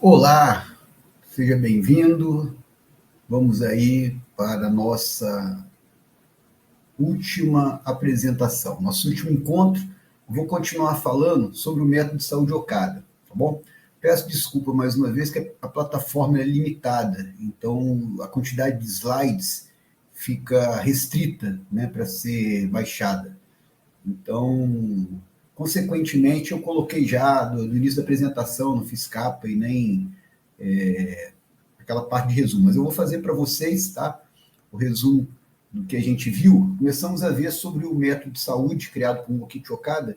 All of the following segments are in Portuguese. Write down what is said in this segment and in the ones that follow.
Olá, seja bem-vindo. Vamos aí para a nossa última apresentação, nosso último encontro. Vou continuar falando sobre o método de saúde Okada, tá bom? Peço desculpa mais uma vez que a plataforma é limitada, então a quantidade de slides fica restrita, né, para ser baixada. Então, consequentemente, eu coloquei já do início da apresentação, não fiz capa e nem aquela parte de resumo, mas eu vou fazer para vocês, tá? O resumo do que a gente viu. Começamos a ver sobre o método de saúde criado por Mokichi Okada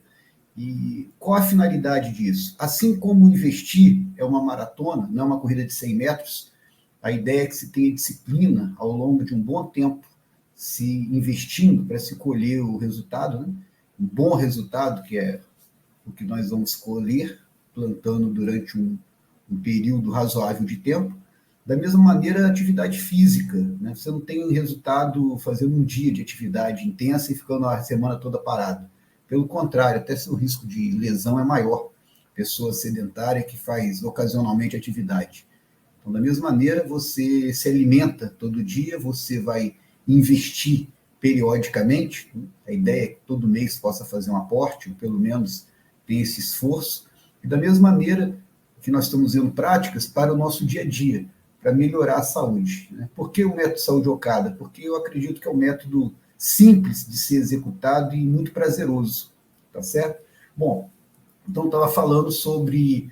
e qual a finalidade disso. Assim como investir é uma maratona, não é uma corrida de 100 metros, a ideia é que se tenha disciplina ao longo de um bom tempo, se investindo para se colher o resultado, né? Um bom resultado, que é o que nós vamos colher, plantando durante um período razoável de tempo. Da mesma maneira, a atividade física, né? Você não tem resultado fazendo um dia de atividade intensa e ficando a semana toda parado. Pelo contrário, até seu risco de lesão é maior. Pessoa sedentária que faz ocasionalmente atividade. Então, da mesma maneira, você se alimenta todo dia, você vai investir periodicamente. A ideia é que todo mês possa fazer um aporte, ou pelo menos tenha esse esforço. E da mesma maneira que nós estamos vendo práticas para o nosso dia a dia, para melhorar a saúde. Né? Por que o método Saúde Okada? Porque eu acredito que é um método simples de ser executado e muito prazeroso. Tá certo? Bom, então estava falando sobre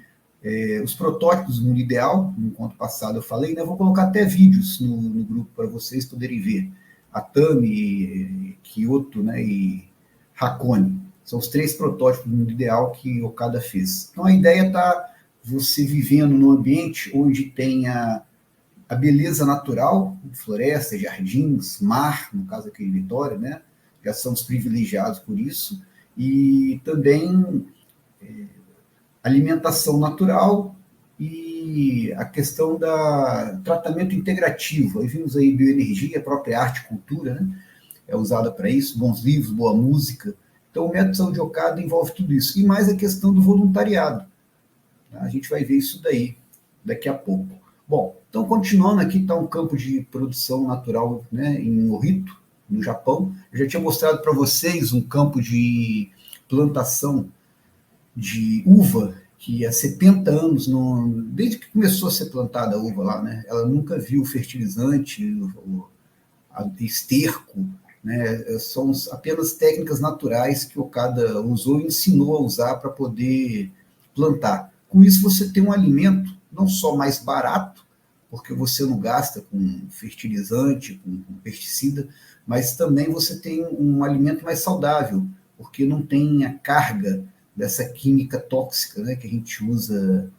os protótipos do mundo ideal. No encontro passado eu falei, né? Eu vou colocar até vídeos no grupo para vocês poderem ver. A Tami, Kyoto, né, e Hakone. São os 3 protótipos do mundo ideal que Okada fez. Então a ideia está você vivendo num ambiente onde tenha a beleza natural, florestas, jardins, mar, no caso aqui em Vitória, né? Já somos privilegiados por isso. E também alimentação natural e a questão da tratamento integrativo. Aí vimos aí bioenergia, a própria arte e cultura, né? É usada para isso, bons livros, boa música. Então, o método de saúde Okada envolve tudo isso. E mais a questão do voluntariado. Tá? A gente vai ver isso daí daqui a pouco. Bom, então, continuando aqui, está um campo de produção natural, né, em Ohito, no Japão. Eu já tinha mostrado para vocês um campo de plantação de uva que há 70 anos, desde que começou a ser plantada a uva lá, né, ela nunca viu fertilizante, esterco, né, são apenas técnicas naturais que o Okada usou e ensinou a usar para poder plantar. Com isso você tem um alimento não só mais barato, porque você não gasta com fertilizante, com pesticida, mas também você tem um alimento mais saudável, porque não tem a carga dessa química tóxica, né, que a gente usa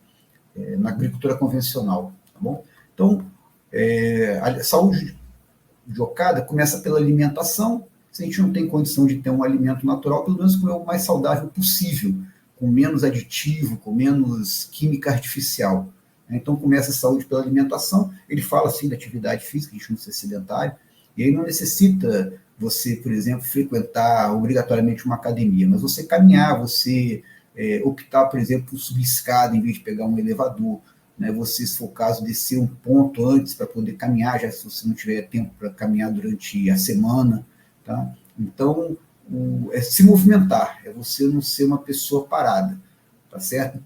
na agricultura convencional. Tá bom? Então, a saúde de Okada começa pela alimentação. Se a gente não tem condição de ter um alimento natural, pelo menos comer o mais saudável possível, com menos aditivo, com menos química artificial. Então começa a saúde pela alimentação. Ele fala assim da atividade física, a gente não ser sedentário, e aí não necessita você, por exemplo, frequentar obrigatoriamente uma academia, mas você caminhar, você optar, por exemplo, por subir escada em vez de pegar um elevador, né? Você, se for o caso, descer um ponto antes para poder caminhar, já se você não tiver tempo para caminhar durante a semana. Tá? Então, é se movimentar, é você não ser uma pessoa parada, tá certo?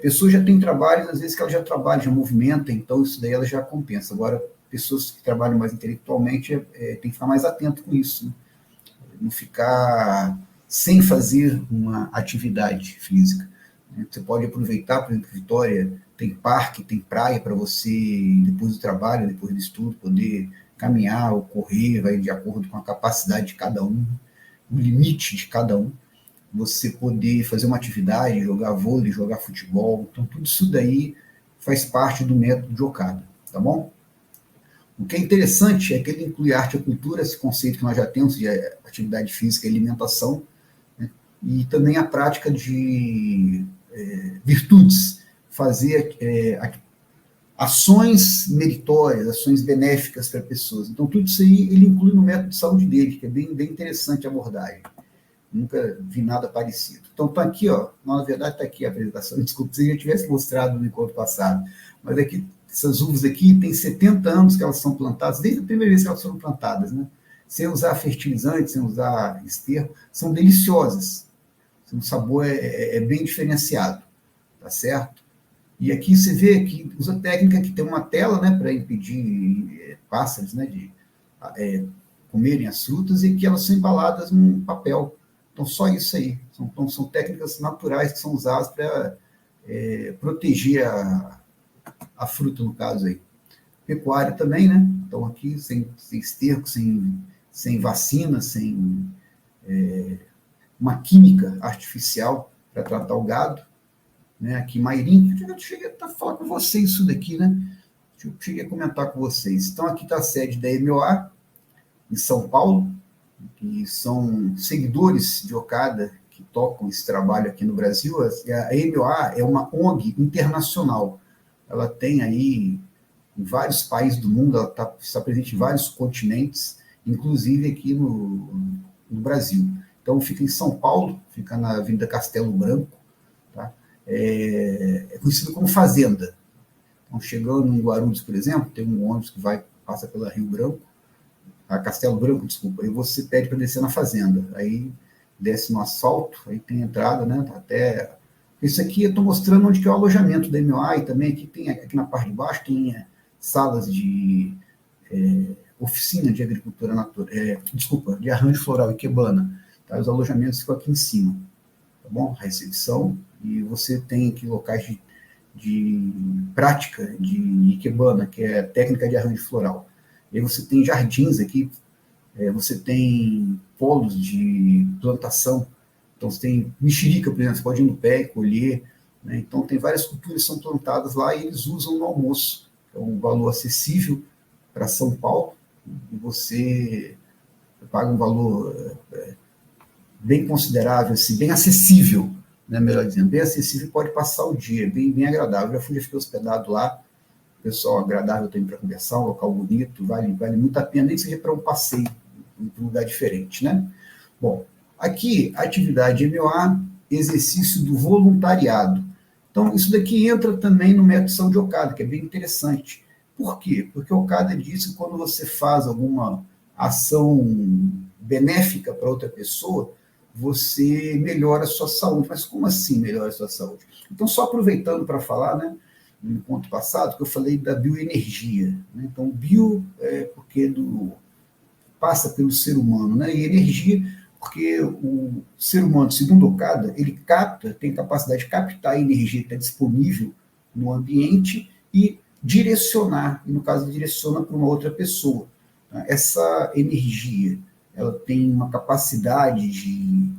Pessoas já têm trabalhos, às vezes que elas já trabalham, já movimentam, então isso daí ela já compensa. Agora, pessoas que trabalham mais intelectualmente tem que ficar mais atento com isso, né? Não ficar sem fazer uma atividade física. Você pode aproveitar, por exemplo, Vitória tem parque, tem praia para você, depois do trabalho, depois do estudo, poder caminhar ou correr, vai de acordo com a capacidade de cada um, o limite de cada um. Você poder fazer uma atividade, jogar vôlei, jogar futebol. Então, tudo isso daí faz parte do método de Okada, tá bom? O que é interessante é que ele inclui arte e cultura, esse conceito que nós já temos de atividade física e alimentação, né? E também a prática de virtudes, fazer ações meritórias, ações benéficas para pessoas. Então, tudo isso aí ele inclui no método de saúde dele, que é bem interessante a abordagem. Nunca vi nada parecido. Então, está aqui, ó, na verdade está aqui a apresentação, desculpa se eu já tivesse mostrado no encontro passado, mas aqui, essas uvas aqui tem 70 anos que elas são plantadas, desde a primeira vez que elas foram plantadas, né? Sem usar fertilizante, sem usar esterco, são deliciosas. O sabor é bem diferenciado, tá certo? E aqui você vê que usa técnica que tem uma tela, né, para impedir pássaros, né, de comerem as frutas, e que elas são embaladas num papel. Então, só isso aí. São técnicas naturais que são usadas para proteger a fruta, no caso aí. Pecuária também, né? Então, aqui, sem esterco, sem vacina, sem uma química artificial para tratar o gado. Né? Aqui, Mairim, eu cheguei a falar com vocês isso daqui, né? Eu cheguei a comentar com vocês. Então, aqui está a sede da MOA, em São Paulo, que são seguidores de Okada que tocam esse trabalho aqui no Brasil. A MOA é uma ONG internacional. Ela tem aí em vários países do mundo, ela está presente em vários continentes, inclusive aqui no Brasil. Então, fica em São Paulo, fica na Avenida Castelo Branco, tá? É conhecido como Fazenda. Então, chegando em Guarulhos, por exemplo, tem um ônibus que passa pela Rio Branco, a Castelo Branco, desculpa, aí você pede para descer na Fazenda, aí desce no asfalto, aí tem entrada, né, até... Isso aqui eu estou mostrando onde que é o alojamento da MOA, e também aqui na parte de baixo tem salas de oficina de agricultura natural, de arranjo floral e ikebana, tá? Os alojamentos ficam aqui em cima, tá bom? A recepção, e você tem aqui locais de prática de ikebana, que é técnica de arranjo floral. E aí você tem jardins aqui, você tem polos de plantação, então você tem mexerica, por exemplo, você pode ir no pé e colher, né? Então tem várias culturas que são plantadas lá e eles usam no almoço. É um valor acessível para São Paulo, e você paga um valor bem considerável, assim, bem acessível, né, melhor dizendo, bem acessível, pode passar o dia, bem agradável. Já fiquei hospedado lá, pessoal agradável também para conversar, um local bonito, vale muito a pena, nem que seja para um passeio, para um lugar diferente, né? Bom, aqui, atividade MOA, exercício do voluntariado. Então, isso daqui entra também no método São de Okada, que é bem interessante. Por quê? Porque o Okada diz que quando você faz alguma ação benéfica para outra pessoa, você melhora a sua saúde. Mas como assim melhora a sua saúde? Então, só aproveitando para falar, né, no encontro passado, que eu falei da bioenergia. Né? Então, bio é porque passa pelo ser humano, né? E energia porque o ser humano, segundo Okada, ele tem capacidade de captar a energia que está disponível no ambiente e direcionar, e no caso direciona para uma outra pessoa. Essa energia, ela tem uma capacidade de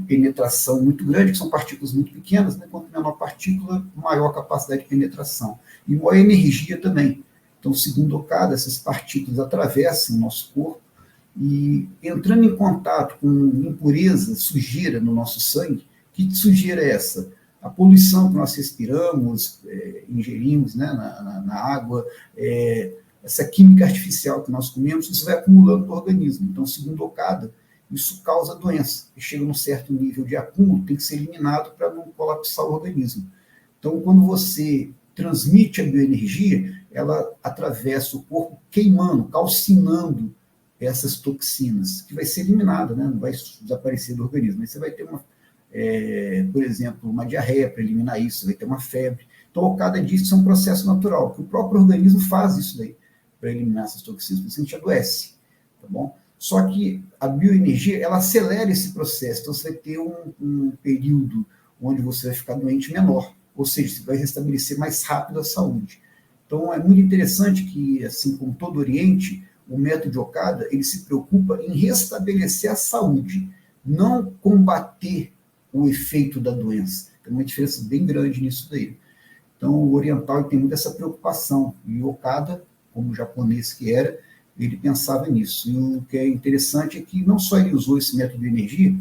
penetração muito grande, que são partículas muito pequenas, né? Quanto menor partícula, maior capacidade de penetração. E maior energia também. Então, segundo Okada, essas partículas atravessam o nosso corpo e, entrando em contato com impureza, sujeira no nosso sangue, que sujeira é essa? A poluição que nós respiramos, ingerimos, né, na água, essa química artificial que nós comemos, isso vai acumulando no organismo. Então, segundo Okada, isso causa doença. E chega num certo nível de acúmulo, tem que ser eliminado para não colapsar o organismo. Então, quando você transmite a bioenergia, ela atravessa o corpo queimando, calcinando essas toxinas, que vai ser eliminada, né? Não vai desaparecer do organismo. Aí você vai ter por exemplo, uma diarreia para eliminar isso, você vai ter uma febre. Então, o Okada diz que isso é um processo natural, que o próprio organismo faz isso daí, para eliminar essas toxinas, por isso a gente adoece, tá bom? Só que a bioenergia, ela acelera esse processo, então você vai ter um período onde você vai ficar doente menor, ou seja, você vai restabelecer mais rápido a saúde. Então, é muito interessante que, assim como todo o Oriente, o método de Okada, ele se preocupa em restabelecer a saúde, não combater o efeito da doença. Tem uma diferença bem grande nisso daí. Então, o oriental tem muito essa preocupação, e o Okada, como japonês que era, ele pensava nisso. E o que é interessante é que não só ele usou esse método de energia,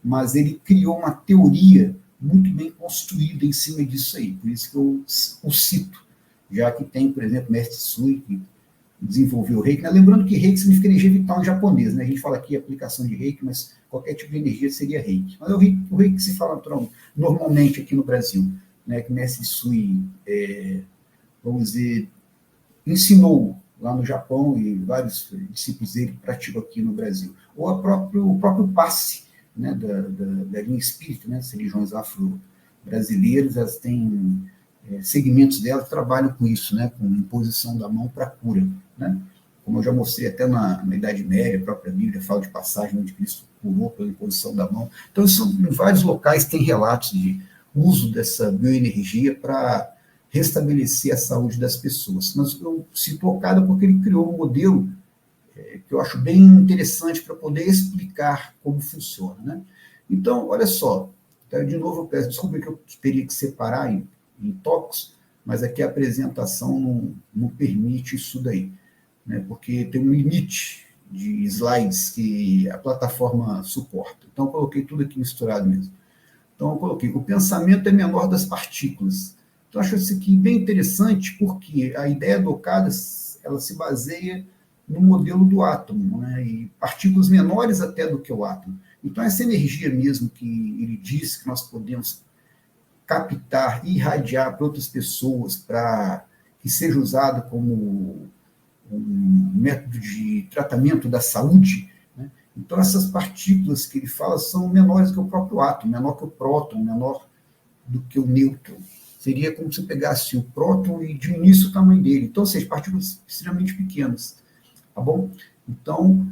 mas ele criou uma teoria muito bem construída em cima disso aí. Por isso que eu o cito, já que tem, por exemplo, Mestre Sui, que desenvolveu o Reiki. Lembrando que Reiki significa energia vital em japonês, né? A gente fala aqui aplicação de Reiki, mas qualquer tipo de energia seria reiki. Mas o reiki que se fala normalmente aqui no Brasil, né, que Mestre Sui, vamos dizer, ensinou lá no Japão e vários discípulos dele praticam aqui no Brasil. Ou o próprio passe, né, da linha espírita, né, das religiões afro-brasileiras, elas têm segmentos delas que trabalham com isso, né, com imposição da mão para cura. Né? Como eu já mostrei até na Idade Média, a própria Bíblia fala de passagem onde Cristo curou pela imposição da mão. Então, em vários locais tem relatos de uso dessa bioenergia para restabelecer a saúde das pessoas. Mas eu cito o Okada porque ele criou um modelo que eu acho bem interessante para poder explicar como funciona. Né? Então, olha só, de novo eu peço desculpa que eu teria que separar em tópicos, mas aqui a apresentação não permite isso daí, né? Porque tem um limite de slides que a plataforma suporta. Então, eu coloquei tudo aqui misturado mesmo. Então, eu coloquei, o pensamento é menor das partículas. Então, eu acho isso aqui bem interessante, porque a ideia do Okada, ela se baseia no modelo do átomo, né? E partículas menores até do que o átomo. Então, essa energia mesmo que ele disse que nós podemos captar e irradiar para outras pessoas, para que seja usada como um método de tratamento da saúde, né? Então, essas partículas que ele fala são menores que o próprio átomo, menor que o próton, menor do que o nêutron. Seria como se pegasse o próton e diminuísse o tamanho dele. Então, ou seja, partículas extremamente pequenas. Tá bom? Então,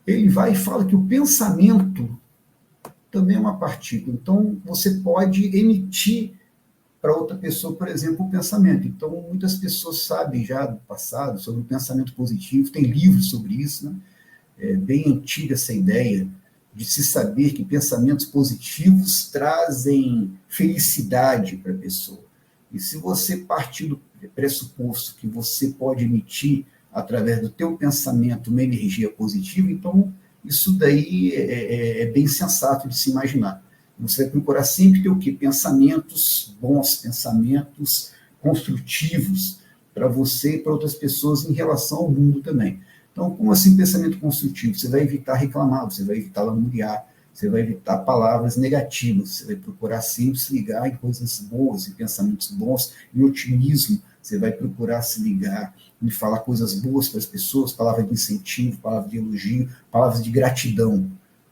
ele vai e fala que o pensamento também é uma partícula. Então, você pode emitir para outra pessoa, por exemplo, o pensamento. Então, muitas pessoas sabem já do passado sobre o pensamento positivo, tem livros sobre isso, né? É bem antiga essa ideia de se saber que pensamentos positivos trazem felicidade para a pessoa. E se você partir do pressuposto que você pode emitir através do teu pensamento uma energia positiva, então isso daí é bem sensato de se imaginar. Você vai procurar sempre ter o quê? Pensamentos bons, pensamentos construtivos para você e para outras pessoas em relação ao mundo também. Então, como assim pensamento construtivo? Você vai evitar reclamar, você vai evitar lamuriar, você vai evitar palavras negativas, você vai procurar sempre se ligar em coisas boas, em pensamentos bons, em otimismo, você vai procurar se ligar em falar coisas boas para as pessoas, palavras de incentivo, palavras de elogio, palavras de gratidão.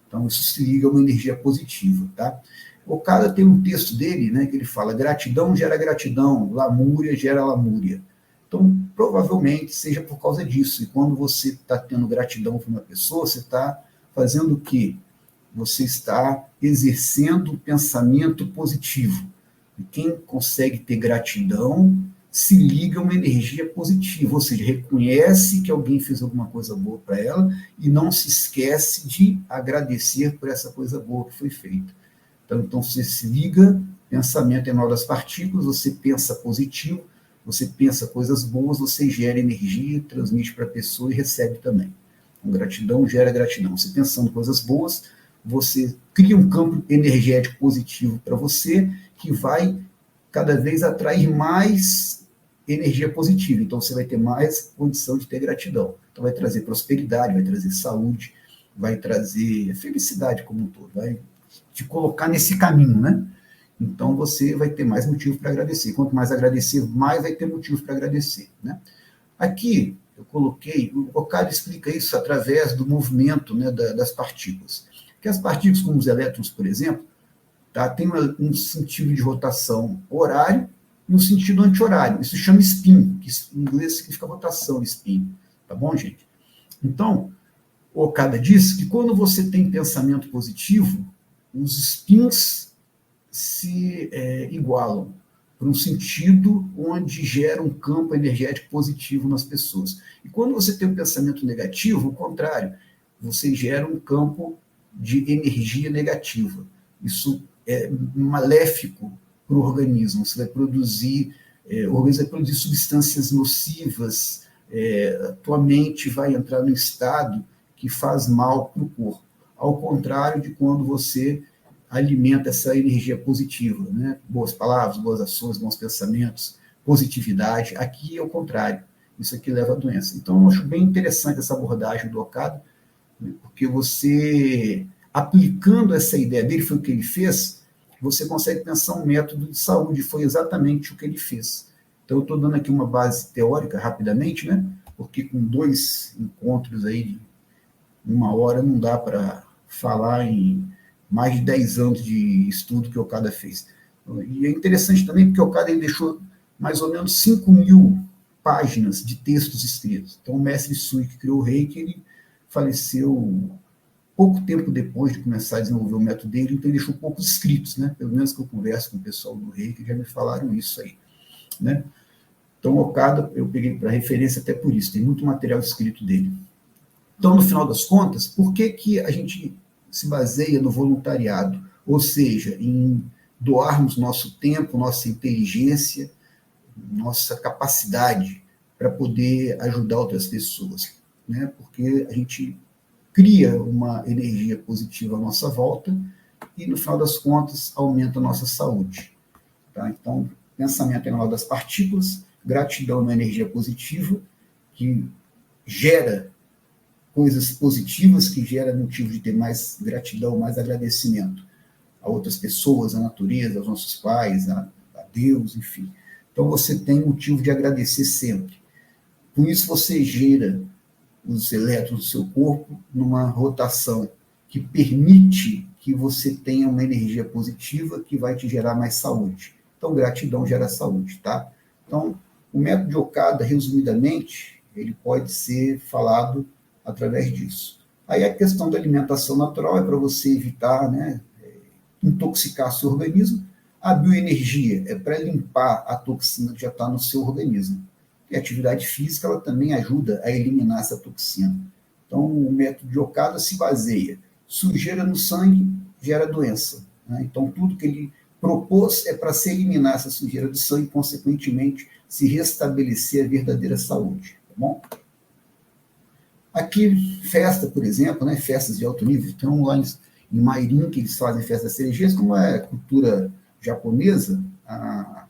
Então, isso se liga a uma energia positiva, tá? O Okada tem um texto dele, né, que ele fala, gratidão gera gratidão, lamúria gera lamúria. Então, provavelmente seja por causa disso. E quando você está tendo gratidão por uma pessoa, você está fazendo o quê? Você está exercendo um pensamento positivo. E quem consegue ter gratidão se liga a uma energia positiva, ou seja, reconhece que alguém fez alguma coisa boa para ela e não se esquece de agradecer por essa coisa boa que foi feita. Então você se liga, pensamento é menor das partículas, você pensa positivo, você pensa coisas boas, você gera energia, transmite para a pessoa e recebe também. Então, gratidão gera gratidão. Você pensando coisas boas, você cria um campo energético positivo para você, que vai cada vez atrair mais energia positiva. Então, você vai ter mais condição de ter gratidão. Então, vai trazer prosperidade, vai trazer saúde, vai trazer felicidade como um todo, vai te colocar nesse caminho, né? Então, você vai ter mais motivo para agradecer. Quanto mais agradecer, mais vai ter motivo para agradecer, né? Aqui, eu coloquei, o Okada explica isso através do movimento, né, das partículas. Que as partículas, como os elétrons, por exemplo, tá, tem um sentido de rotação horário e um sentido anti-horário. Isso chama spin, que em inglês significa rotação, spin. Tá bom, gente? Então, o Okada diz que quando você tem pensamento positivo, os spins se igualam para um sentido onde gera um campo energético positivo nas pessoas. E quando você tem um pensamento negativo, o contrário, você gera um campo de energia negativa. Isso é maléfico para o organismo. Você vai produzir, o organismo vai produzir substâncias nocivas, a tua mente vai entrar num estado que faz mal para o corpo. Ao contrário de quando você alimenta essa energia positiva, né? Boas palavras, boas ações, bons pensamentos, positividade. Aqui é o contrário. Isso aqui leva à doença. Então, eu acho bem interessante essa abordagem do Okada, né? Porque você aplicando essa ideia dele, foi o que ele fez, você consegue pensar um método de saúde, foi exatamente o que ele fez. Então, eu estou dando aqui uma base teórica, rapidamente, né? Porque com 2 encontros aí de 1 hora não dá para falar em mais de 10 anos de estudo que o Okada fez. E é interessante também porque o Okada ele deixou mais ou menos 5.000 páginas de textos escritos. Então, o mestre Sui, que criou o Reiki, ele faleceu pouco tempo depois de começar a desenvolver o método dele, então ele deixou poucos escritos, né? Pelo menos que eu converso com o pessoal do Reiki, já me falaram isso aí, né? Então, o Okada eu peguei para referência até por isso, tem muito material escrito dele. Então, no final das contas, por que, que a gente se baseia no voluntariado? Ou seja, em doarmos nosso tempo, nossa inteligência, nossa capacidade para poder ajudar outras pessoas, né? Porque a gente cria uma energia positiva à nossa volta e, no final das contas, aumenta a nossa saúde. Tá? Então, pensamento é na das partículas, gratidão é uma energia positiva que gera coisas positivas, que gera motivo de ter mais gratidão, mais agradecimento a outras pessoas, à natureza, aos nossos pais, a Deus, enfim. Então, você tem motivo de agradecer sempre. Com isso, você gera os elétrons do seu corpo numa rotação que permite que você tenha uma energia positiva que vai te gerar mais saúde. Então, gratidão gera saúde, tá? Então, o método de Okada, resumidamente, ele pode ser falado através disso. Aí a questão da alimentação natural é para você evitar, né, intoxicar seu organismo. A bioenergia é para limpar a toxina que já está no seu organismo. E a atividade física ela também ajuda a eliminar essa toxina. Então, o método de Okada se baseia. Sujeira no sangue gera doença. Né? Então, tudo que ele propôs é para se eliminar essa sujeira do sangue e, consequentemente, se restabelecer a verdadeira saúde. Tá bom? Aqui, festa, por exemplo, né? Festas de alto nível. Então, lá em Mairin, que eles fazem festas cerejeiras, como é cultura japonesa, a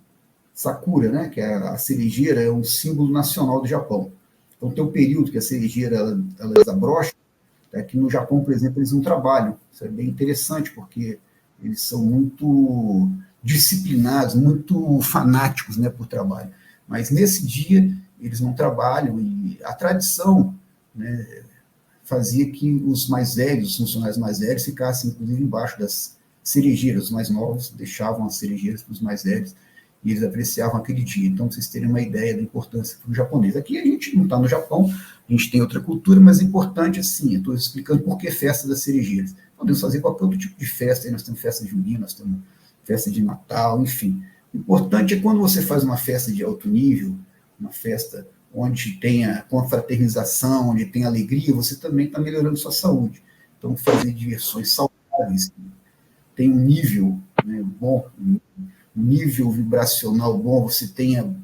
Sakura, né, que é a cerejeira, é um símbolo nacional do Japão. Então, tem um período que a cerejeira ela desabrocha, que no Japão, por exemplo, eles não trabalham. Isso é bem interessante, porque eles são muito disciplinados, muito fanáticos, né, por trabalho. Mas nesse dia, eles não trabalham, e a tradição, né, fazia que os mais velhos, os funcionários mais velhos, ficassem, inclusive, embaixo das cerejeiras. Os mais novos deixavam as cerejeiras para os mais velhos, e eles apreciavam aquele dia. Então, para vocês terem uma ideia da importância para o japonês. Aqui a gente não está no Japão, a gente tem outra cultura, mas é importante, assim, eu estou explicando por que festa das cerejeiras. Podemos fazer qualquer outro tipo de festa, aí nós temos festa junina, nós temos festa de Natal, enfim. O importante é quando você faz uma festa de alto nível, uma festa onde tenha confraternização, onde tem alegria, você também está melhorando sua saúde. Então, fazer diversões saudáveis, tem um nível, né, bom, um nível vibracional bom, você tenha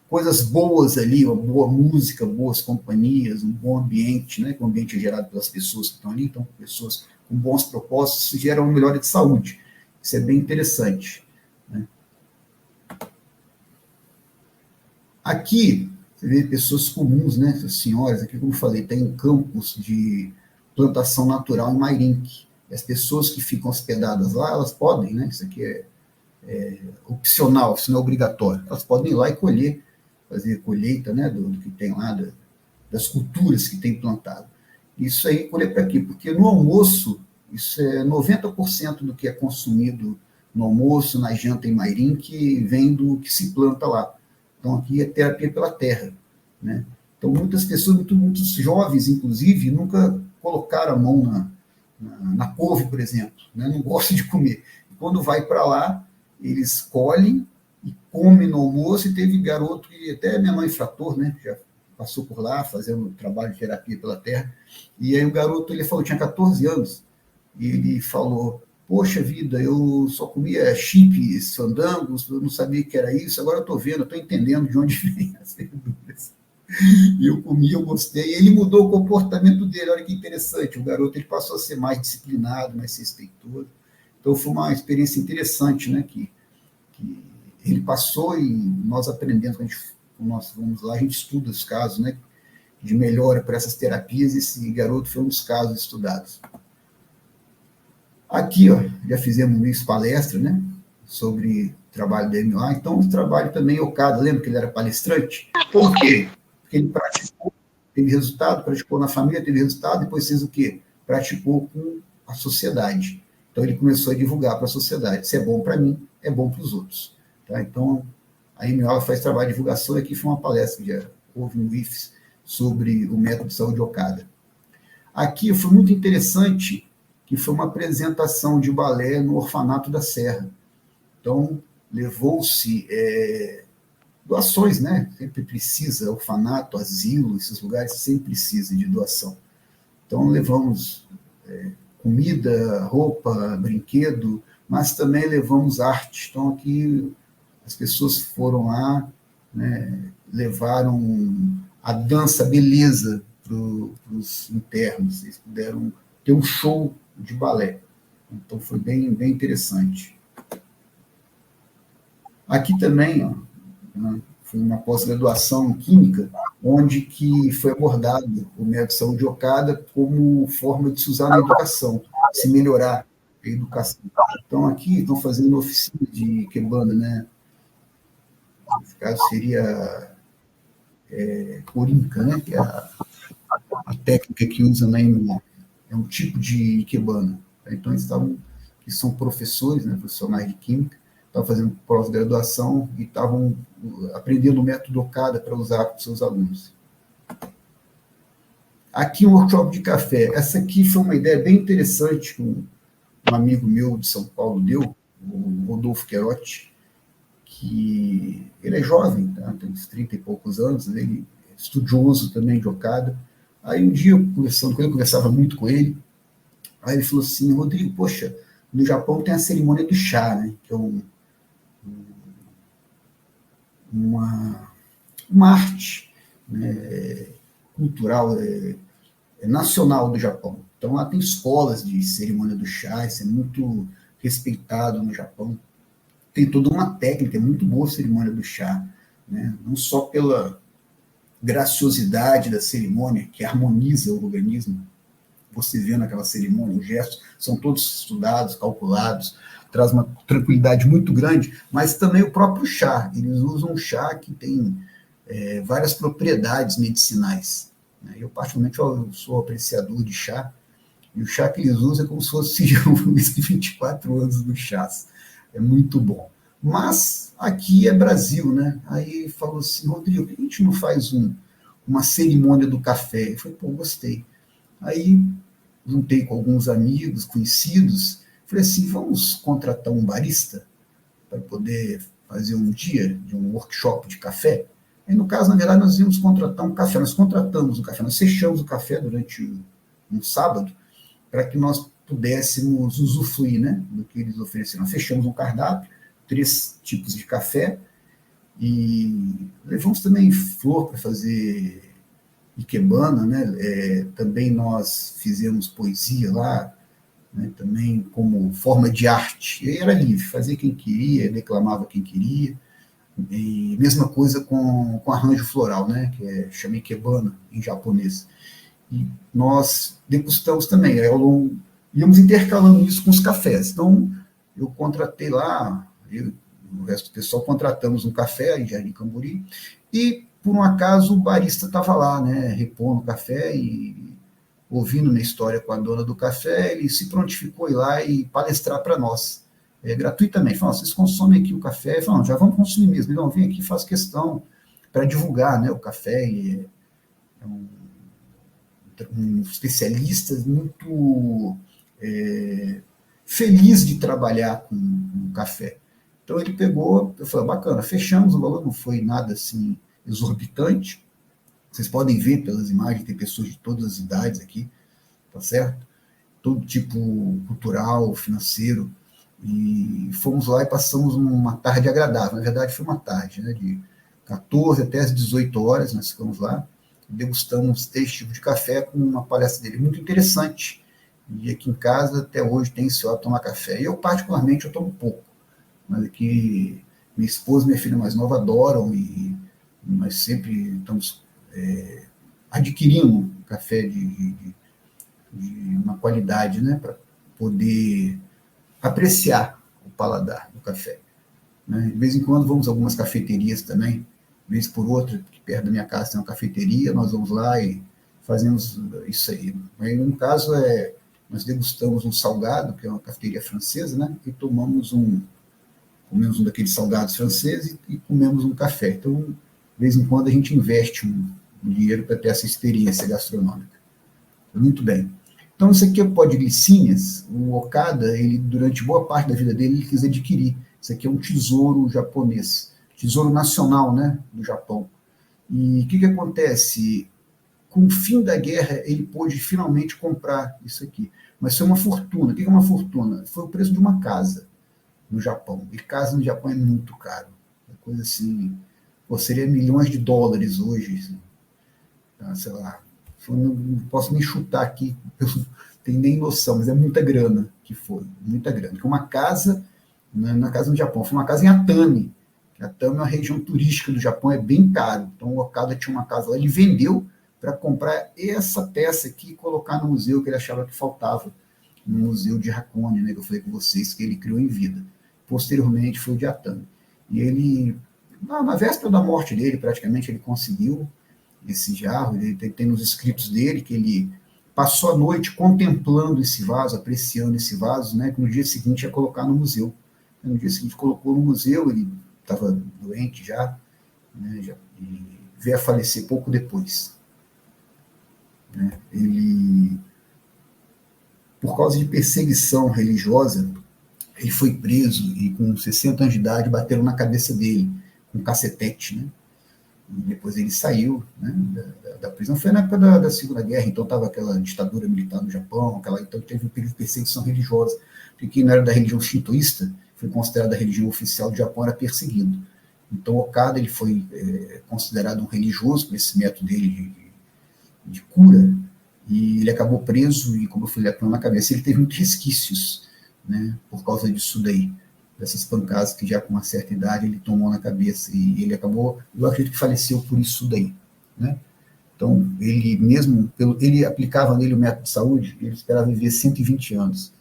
coisas boas ali, uma boa música, boas companhias, um bom ambiente, né, que o ambiente é gerado pelas pessoas que estão ali, então pessoas com bons propósitos, isso gera uma melhora de saúde. Isso é bem interessante. Né? Aqui, você vê pessoas comuns, né, senhoras, aqui como eu falei, tem campos de plantação natural em Mairink. As pessoas que ficam hospedadas lá, elas podem, né, isso aqui é opcional, isso não é obrigatório, elas podem ir lá e colher, fazer colheita, né, do que tem lá, das culturas que tem plantado. Isso aí, colher para quê? Porque no almoço, isso é 90% do que é consumido no almoço, na janta em Mairim, que vem do que se planta lá. Então, aqui é terapia pela terra. Né? Então, muitas pessoas, muitos jovens, inclusive, nunca colocaram a mão na couve, por exemplo. Né? Não gostam de comer. E quando vai para lá, eles colhem e comem no almoço. E teve garoto que até minha mãe frator, né? Já passou por lá fazendo trabalho de terapia pela terra. E aí o garoto, ele falou, tinha 14 anos, e ele falou, poxa vida, eu só comia chips, fandangos, eu não sabia que era isso, agora eu estou vendo, eu estou entendendo de onde vem as verduras. E eu comi, eu gostei, e ele mudou o comportamento dele, olha que interessante, o garoto ele passou a ser mais disciplinado, mais respeitoso. Então foi uma experiência interessante, né, que ele passou e nós aprendemos, quando nós vamos lá, a gente estuda os casos, né, de melhora para essas terapias, e esse garoto foi um dos casos estudados. Aqui, ó, já fizemos isso palestra, né, sobre o trabalho da MA, então o trabalho também Okada, lembra que ele era palestrante? Por quê? Porque ele praticou, teve resultado, praticou na família, teve resultado, depois fez o quê? Praticou com a sociedade. Então ele começou a divulgar para a sociedade. Se é bom para mim, é bom para os outros. Tá? Então a MA faz trabalho de divulgação e aqui foi uma palestra que já houve no IFES sobre o método de saúde Okada. Aqui foi muito interessante que foi uma apresentação de balé no Orfanato da Serra. Então, levou-se doações, né? Sempre precisa, orfanato, asilo, esses lugares sempre precisam de doação. Então, levamos comida, roupa, brinquedo, mas também levamos arte. Então, aqui as pessoas foram lá, né, levaram a dança, a beleza para os internos. Eles puderam ter um show de balé. Então, foi bem, bem interessante. Aqui também, ó, né, foi uma pós-graduação em Química, onde que foi abordado o método de saúde Okada como forma de se usar na educação, se melhorar a educação. Então, aqui estão fazendo oficina de Ikebana, né? No caso, seria Corinca, né? Que é a técnica que usa na MMA. É um tipo de Ikebana. Então, eles estavam, que são professores, né, profissionais de Química, estavam fazendo pós-graduação e estavam aprendendo o método Okada para usar com seus alunos. Aqui um workshop de café. Essa aqui foi uma ideia bem interessante que um amigo meu de São Paulo deu, o Rodolfo Querotti, que ele é jovem, tá? Tem uns 30 e poucos anos, ele é estudioso também de Okada. Aí um dia, conversando com ele, eu conversava muito com ele, aí ele falou assim, Rodrigo, poxa, no Japão tem a cerimônia do chá, né? Que é uma arte, né, cultural, nacional do Japão. Então lá tem escolas de cerimônia do chá, isso é muito respeitado no Japão. Tem toda uma técnica, é muito boa a cerimônia do chá, né? Não só pela graciosidade da cerimônia, que harmoniza o organismo, você vê naquela cerimônia, os gestos são todos estudados, calculados, traz uma tranquilidade muito grande, mas também o próprio chá. Eles usam um chá que tem várias propriedades medicinais. Né? Eu, particularmente, eu sou apreciador de chá, e o chá que eles usam é como se fosse o whisky 24 anos do chá. É muito bom. Mas aqui é Brasil, né? Aí falou assim, Rodrigo, por que a gente não faz uma cerimônia do café? Eu falei, pô, gostei. Aí juntei com alguns amigos, conhecidos, falei assim, vamos contratar um barista para poder fazer um dia de um workshop de café? E no caso, na verdade, nós íamos contratar um café, nós contratamos um café, nós fechamos o café durante um sábado para que nós pudéssemos usufruir, né, do que eles ofereceram. Nós fechamos um cardápio, 3 tipos de café, e levamos também flor para fazer ikebana, né? Também nós fizemos poesia lá, né? Também como forma de arte. E aí era livre, fazia quem queria, declamava quem queria. E mesma coisa com arranjo floral, né? Que chama ikebana em japonês. E nós degustamos também. Íamos intercalando isso com os cafés. Então, eu contratei lá, o resto do pessoal contratamos um café em Jardim Camburi, e por um acaso o barista estava lá, né, repondo o café e ouvindo minha história com a dona do café, ele se prontificou a ir lá e palestrar para nós, gratuitamente. Falou, vocês consomem aqui o café? Falou, já vamos consumir mesmo. Não, vem aqui, faz questão para divulgar, né, o café. É um especialista muito feliz de trabalhar com café. Então ele pegou, eu falei, bacana, fechamos o valor, não foi nada assim exorbitante. Vocês podem ver pelas imagens, tem pessoas de todas as idades aqui, tá certo? Todo tipo cultural, financeiro. E fomos lá e passamos uma tarde agradável. Na verdade, foi uma tarde, né, de 14 até as 18 horas, nós ficamos lá, degustamos 3 tipos de café com uma palestra dele muito interessante. E aqui em casa, até hoje, tem esse hábito de tomar café. E eu, particularmente, eu tomo pouco. Mas aqui, minha esposa e minha filha mais nova adoram, e nós sempre estamos adquirindo café de uma qualidade, né, para poder apreciar o paladar do café. Né? De vez em quando vamos a algumas cafeterias também, vez por outra, que perto da minha casa tem uma cafeteria, nós vamos lá e fazemos isso aí. Aí, no caso, nós degustamos um salgado, que é uma cafeteria francesa, né? E comemos um daqueles salgados franceses e comemos um café. Então, de vez em quando, a gente investe um dinheiro para ter essa experiência gastronômica. Muito bem. Então, isso aqui é o pó de glicínias. O Okada, ele, durante boa parte da vida dele, ele quis adquirir. Isso aqui é um tesouro japonês, tesouro nacional, né, do Japão. E o que acontece? Com o fim da guerra, ele pôde finalmente comprar isso aqui. Mas foi uma fortuna. O que é uma fortuna? Foi o preço de uma casa no Japão. E casa no Japão é muito caro. É coisa assim, seria milhões de dólares hoje. Assim. Tá, sei lá, eu não posso nem chutar aqui, eu não tenho nem noção, mas é muita grana que foi, muita grana. Porque uma casa, na casa no Japão, foi uma casa em Atami. Atami é uma região turística do Japão, é bem caro. Então o Okada tinha uma casa lá, ele vendeu para comprar essa peça aqui e colocar no museu que ele achava que faltava, no museu de Hakone, né, que eu falei com vocês, que ele criou em vida. Posteriormente foi o de Atami. E ele, na véspera da morte dele, praticamente, ele conseguiu esse jarro, ele tem nos escritos dele que ele passou a noite contemplando esse vaso, apreciando esse vaso, né, que no dia seguinte ia colocar no museu. No dia seguinte colocou no museu, ele estava doente já, né, e veio a falecer pouco depois. Né? Ele, por causa de perseguição religiosa, ele foi preso e com 60 anos de idade bateram na cabeça dele com um cacetete, né? E depois ele saiu, né, da prisão. Foi na época da Segunda Guerra, então estava aquela ditadura militar no Japão, então teve um período de perseguição religiosa, porque quem não era da religião shintoísta, foi considerada a religião oficial do Japão, era perseguido. Então Okada ele foi considerado um religioso por esse método dele de cura, e ele acabou preso e, como eu falei, apanhou na cabeça. Ele teve muitos resquícios, né, por causa disso daí, dessas pancadas que já com uma certa idade ele tomou na cabeça, e ele acabou, eu acredito que faleceu por isso daí, né? Então, ele mesmo, ele aplicava nele o método de saúde, ele esperava viver 120 anos,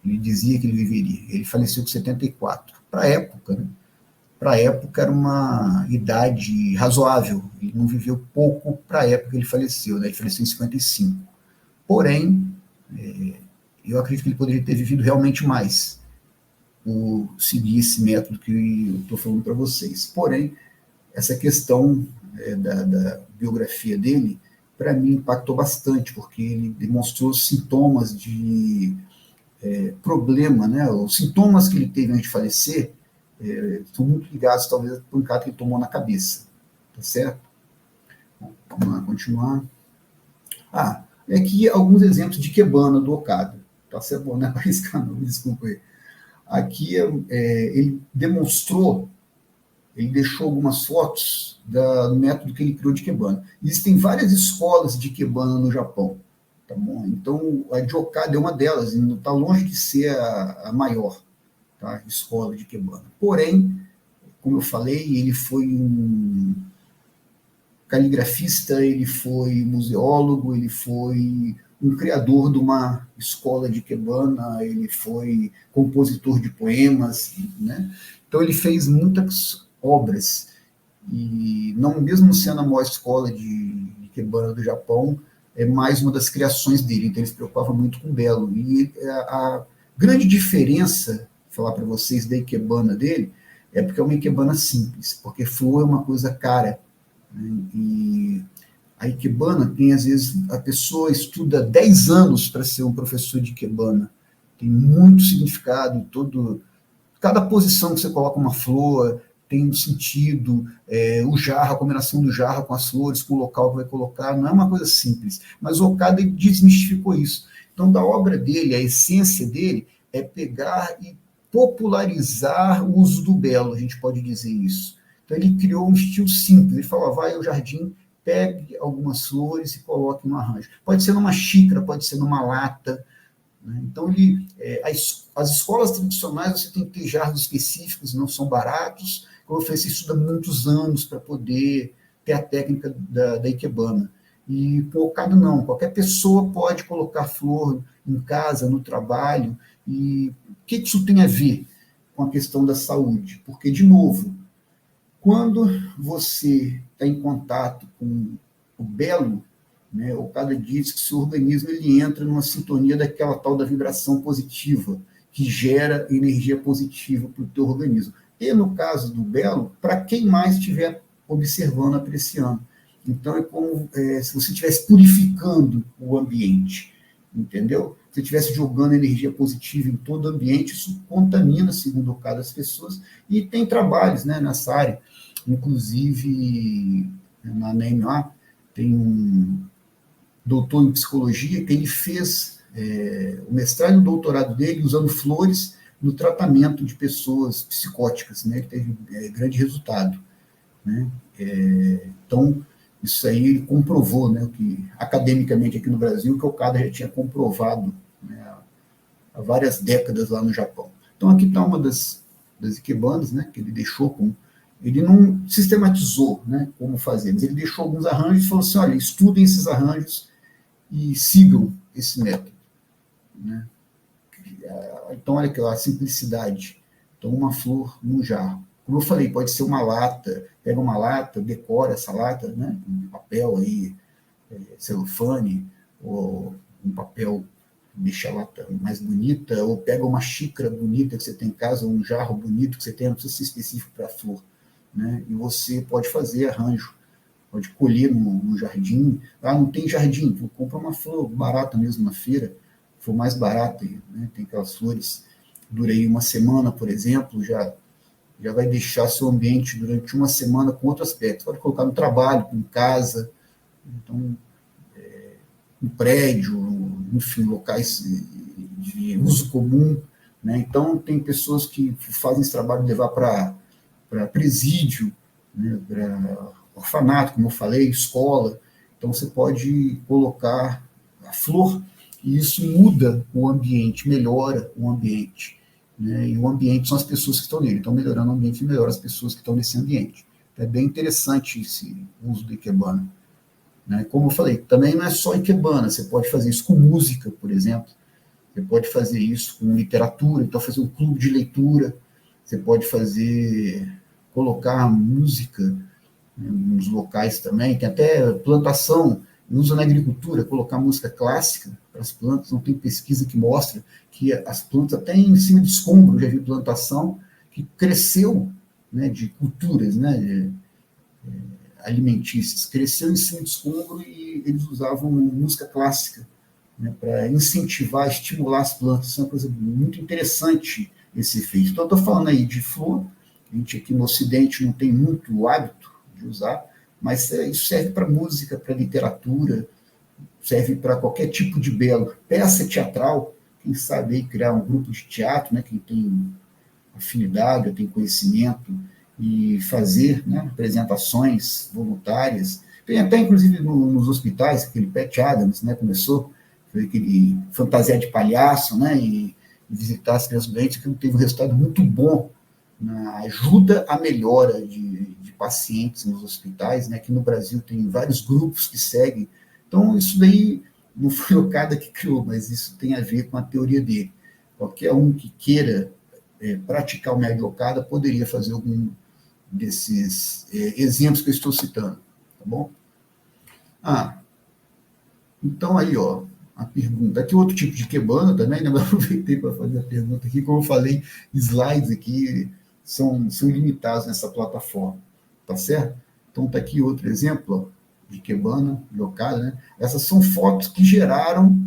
ele dizia que ele viveria, ele faleceu com 74, para a época, né? Para a época era uma idade razoável, ele não viveu pouco para a época que ele faleceu, né? Ele faleceu em 55, porém, eu acredito que ele poderia ter vivido realmente mais, por seguir esse método que eu estou falando para vocês. Porém, essa questão da biografia dele, para mim, impactou bastante, porque ele demonstrou sintomas de problema, né? Os sintomas que ele teve antes de falecer estão muito ligados, talvez, à pancada que ele tomou na cabeça. Tá certo? Bom, vamos lá, continuar. Aqui alguns exemplos de Ikebana do Okada. Tá certo? Bom, não é para arriscar, não, desculpa aí. Aqui ele demonstrou, ele deixou algumas fotos do método que ele criou de Ikebana. Existem várias escolas de Ikebana no Japão, tá bom? Então a de Okada é uma delas, e não está longe de ser a maior, tá, escola de Ikebana. Porém, como eu falei, ele foi um caligrafista, ele foi museólogo, ele foi um criador de uma escola de Ikebana, ele foi compositor de poemas, né? Então ele fez muitas obras, e não, mesmo sendo a maior escola de Ikebana do Japão, é mais uma das criações dele, então ele se preocupava muito com o belo. E a grande diferença, vou falar para vocês, da Ikebana dele, é porque é uma Ikebana simples, porque flor é uma coisa cara, né? E a Ikebana tem, às vezes, a pessoa estuda 10 anos para ser um professor de Ikebana. Tem muito significado, cada posição que você coloca uma flor tem um sentido, o jarro, a combinação do jarro com as flores, com o local que vai colocar, não é uma coisa simples. Mas o Okada desmistificou isso. Então, da obra dele, a essência dele é pegar e popularizar o uso do belo, a gente pode dizer isso. Então, ele criou um estilo simples. Ele falou, vai ao jardim, pegue algumas flores e coloque no arranjo. Pode ser numa xícara, pode ser numa lata. Né? Então, as escolas tradicionais, você tem que ter jarros específicos, não são baratos. Como eu falei, você estuda muitos anos para poder ter a técnica da Ikebana. E com o Okada não, qualquer pessoa pode colocar flor em casa, no trabalho, E o que isso tem a ver com a questão da saúde? Porque, de novo, quando você está em contato com o belo, né, o cara diz que seu organismo ele entra numa sintonia daquela tal da vibração positiva, que gera energia positiva para o teu organismo. E no caso do belo, para quem mais estiver observando, apreciando. Então é como se você estivesse purificando o ambiente, entendeu? Se você estivesse jogando energia positiva em todo o ambiente, isso contamina, segundo o caso das pessoas, e tem trabalhos, né, nessa área. Inclusive, na NEMA, tem um doutor em psicologia que ele fez o mestrado e o doutorado dele usando flores no tratamento de pessoas psicóticas, né? Ele teve grande resultado, né? Então, isso aí ele comprovou, né, que academicamente aqui no Brasil, que o Okada já tinha comprovado, né, há várias décadas lá no Japão. Então, aqui está uma das ikebanas, né, que ele deixou com... Ele não sistematizou, né, como fazer, mas ele deixou alguns arranjos e falou assim, olha, estudem esses arranjos e sigam esse método, né? Então, olha aqui, a simplicidade. Então, uma flor num jarro. Como eu falei, pode ser uma lata, pega uma lata, decora essa lata, né, com papel aí, celofane, ou um papel que deixa a lata mais bonita, ou pega uma xícara bonita que você tem em casa, ou um jarro bonito que você tem, não precisa ser específico para a flor, né, e você pode fazer arranjo, pode colher no jardim. Ah, não tem jardim, tu compra uma flor barata mesmo na feira, for mais barata, né, tem aquelas flores, dura aí uma semana, por exemplo, já vai deixar seu ambiente durante uma semana com outro aspecto. Pode colocar no trabalho, em casa, então, no prédio, enfim, locais de uso comum, né? Então, tem pessoas que fazem esse trabalho de levar para presídio, né? Para orfanato, como eu falei, escola. Então, você pode colocar a flor e isso muda o ambiente, melhora o ambiente. Né? E o ambiente são as pessoas que estão nele. Então, melhorando o ambiente, melhora as pessoas que estão nesse ambiente. Então, é bem interessante esse uso do ikebana. Né? Como eu falei, também não é só ikebana, você pode fazer isso com música, por exemplo, você pode fazer isso com literatura, então fazer um clube de leitura, você pode fazer, colocar música, né, nos locais também, tem até plantação, usa na agricultura, colocar música clássica para as plantas, não tem pesquisa que mostra que as plantas até em cima de escombro, já vi plantação que cresceu, né, de culturas, né, alimentícias, cresceu em cima de escombro e eles usavam música clássica, né, para incentivar, estimular as plantas. Isso é uma coisa muito interessante, esse efeito. Então, eu estou falando aí de flor, a gente aqui no Ocidente não tem muito hábito de usar, mas isso serve para música, para literatura, serve para qualquer tipo de belo. Peça teatral, quem sabe aí criar um grupo de teatro, né, quem tem afinidade, tem conhecimento, e fazer, né, apresentações voluntárias. Tem até, inclusive, nos hospitais, aquele Pat Adams, né, começou, foi aquele fantasiar de palhaço, né, e visitar as crianças doentes, que teve um resultado muito bom na ajuda à melhora de pacientes nos hospitais, né, que no Brasil tem vários grupos que seguem. Então, isso daí não foi o Okada que criou, mas isso tem a ver com a teoria dele. Qualquer um que queira praticar o método Okada poderia fazer algum desses exemplos que eu estou citando, tá bom? Então aí, ó, a pergunta. Aqui outro tipo de ikebana também, né? Mas aproveitei para fazer a pergunta aqui. Como eu falei, slides aqui são limitados nessa plataforma, tá certo? Então tá aqui outro exemplo, ó, de ikebana, de Okada, né? Essas são fotos que geraram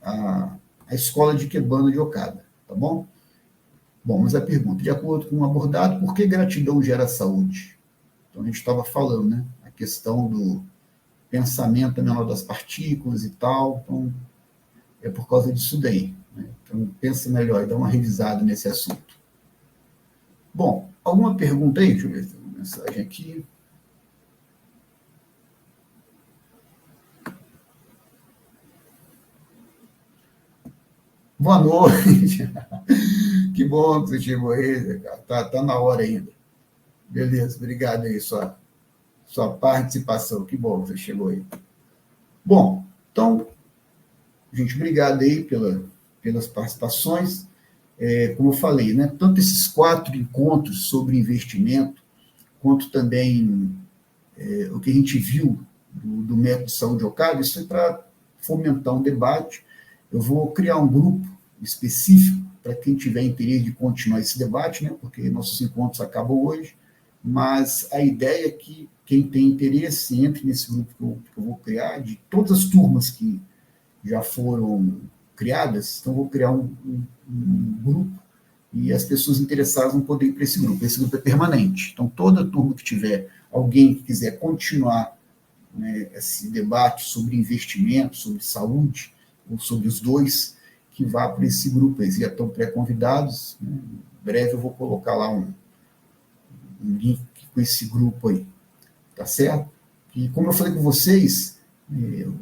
a escola de ikebana de Okada, tá bom? Bom, mas a pergunta, de acordo com o abordado, por que gratidão gera saúde? Então, a gente estava falando, né? A questão do pensamento menor das partículas e tal, então, é por causa disso daí. Né? Então, pensa melhor e dá uma revisada nesse assunto. Bom, alguma pergunta aí? Deixa eu ver se tem uma mensagem aqui. Boa noite. Que bom que você chegou aí, cara. Tá na hora ainda. Beleza, obrigado aí, sua participação. Que bom que você chegou aí. Bom, então, gente, obrigado aí pelas participações. Como eu falei, né, tanto esses 4 encontros sobre investimento, quanto também o que a gente viu do método de saúde Okada, isso é para fomentar um debate. Eu vou criar um grupo específico para quem tiver interesse de continuar esse debate, né, porque nossos encontros acabam hoje, mas a ideia é que quem tem interesse entre nesse grupo que eu vou criar, de todas as turmas que já foram criadas, então vou criar um grupo e as pessoas interessadas vão poder ir para esse grupo. Esse grupo é permanente, então toda turma que tiver alguém que quiser continuar, né, esse debate sobre investimento, sobre saúde, ou sobre os dois, que vá para esse grupo. Eles já estão pré-convidados, né? Em breve eu vou colocar lá um link com esse grupo aí, tá certo? E como eu falei com vocês,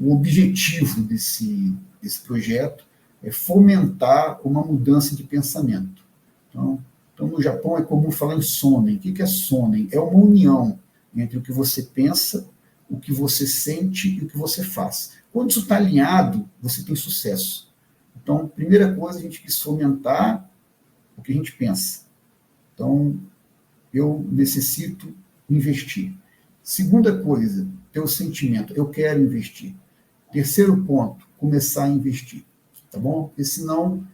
o objetivo desse projeto é fomentar uma mudança de pensamento. Então, no Japão é comum falar em sonen. O que é sonen? É uma união entre o que você pensa, o que você sente e o que você faz. Quando isso está alinhado, você tem sucesso. Então, primeira coisa, a gente quis fomentar o que a gente pensa. Então, eu necessito investir. Segunda coisa, ter o sentimento, eu quero investir. Terceiro ponto, começar a investir. Tá bom? Porque senão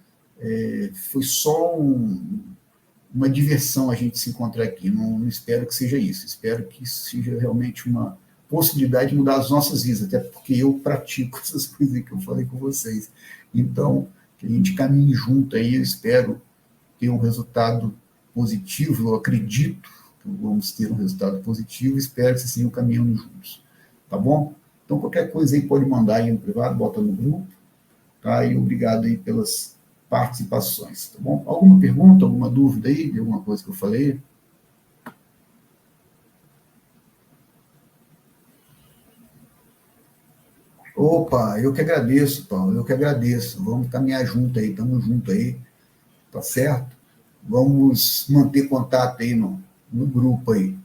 foi só uma diversão a gente se encontrar aqui. Não espero que seja isso. Espero que isso seja realmente uma possibilidade de mudar as nossas vidas, até porque eu pratico essas coisas que eu falei com vocês. Então, que a gente caminhe junto aí, eu espero ter um resultado positivo, eu acredito que vamos ter um resultado positivo, espero que vocês estejam caminhando juntos. Tá bom? Então, qualquer coisa aí pode mandar aí no privado, bota no grupo, tá? E obrigado aí pelas participações, tá bom? Alguma pergunta, alguma dúvida aí de alguma coisa que eu falei? Opa, eu que agradeço, Paulo, eu que agradeço. Vamos caminhar junto aí, estamos junto aí, tá certo? Vamos manter contato aí no grupo aí,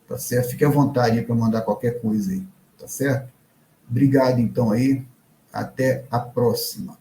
tá certo? Fique à vontade aí para mandar qualquer coisa aí, tá certo? Obrigado então aí, até a próxima.